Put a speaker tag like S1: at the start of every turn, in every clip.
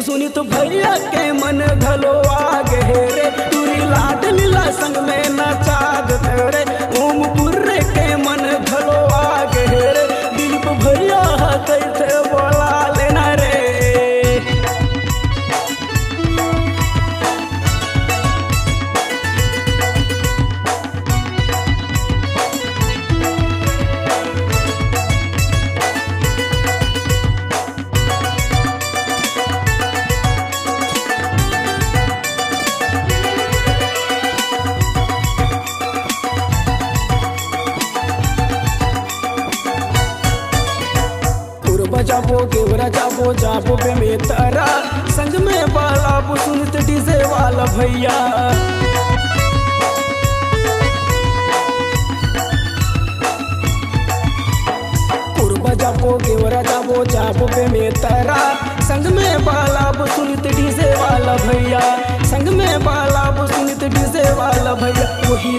S1: सुनी तो भैया के मन घलो आगे रे, तुरी लाड लीला संग में नचाद रे। ओम पुर्रे के मन घलो आगे रे, दिलीप भैया कैसे बोला लेना रे। बजाबो गेवरा जाबो जाबो बे में तारा, संग में बालाबो सुनत डीजे वाला भैया। बजाबो गेवरा जाबो जाबो बे में तारा, संग में बालाबो सुनत डीजे वाला भैया। संग में बालाबो सुनत डीजे वाला भैया। वही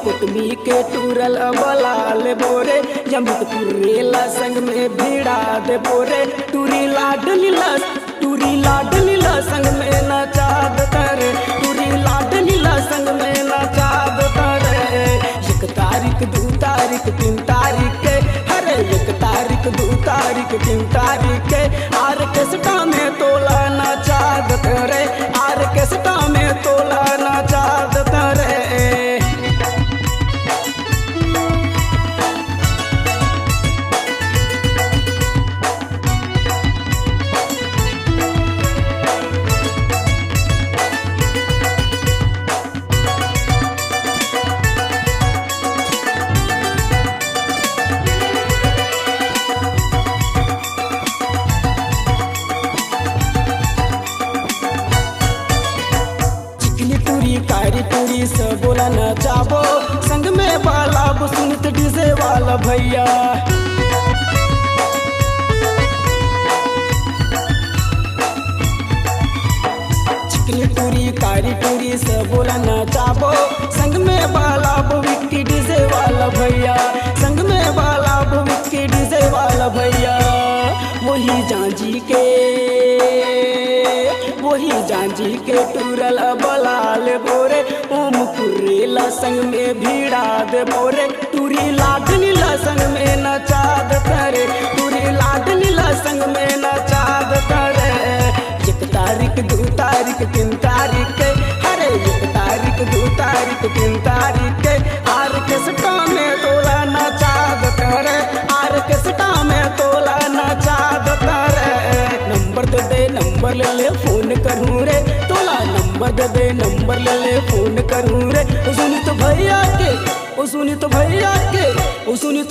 S1: कुटमी के टूरल बलाल बोरे, यमित पुरेला संग में भिड़ा दे बोरे। टूरी लाड लीला संग में नचाद करे, टूरी लाड लीला संग में नचाद करे। 1 तारीख 2 तारीख 3 तारीख के, हरे 1 तारीख 2 तारीख 3 तारीख के, आर्केस्ट्रा में तोला नचाद करे, आर्केस्ट्रा में तोला नचाद करे। कारी टूरी से बोला नचाबो, संग में बालाबो सुनत डीजे वाला भैया। चिकनी टूरी कारी टूरी से बोला नचाबो, संग में बालाबो विक्की डीजे वाला भैया। संग में बालाबो विक्की डीजे वाला भैया। वही जांजी के टूरल बलाल बोरे, ओम पुरेला संग में भिड़ा दे बोरे। टूरी लाड लीला संग में नचाद करे, टूरी लाड लीला संग में नचाद करे। 1 तारीख 2 तारीख 3 तारीख के, हरे 1 तारीख 2 तारीख 3 तारीख के, आर्केस्ट्रा में तोला नचाद करे, आर्केस्ट्रा में तोला नचाद करे। नंबर ले फोन करूँ रे, तोला नंबर दे नंबर ले फोन करूँ रे। सुनी तो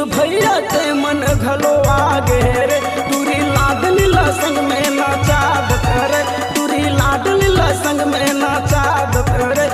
S1: भैया के मन घलो आगे रे, टूरी लाड लीला संग में नचाद करे, टूरी लाड लीला संग में नचाद करे।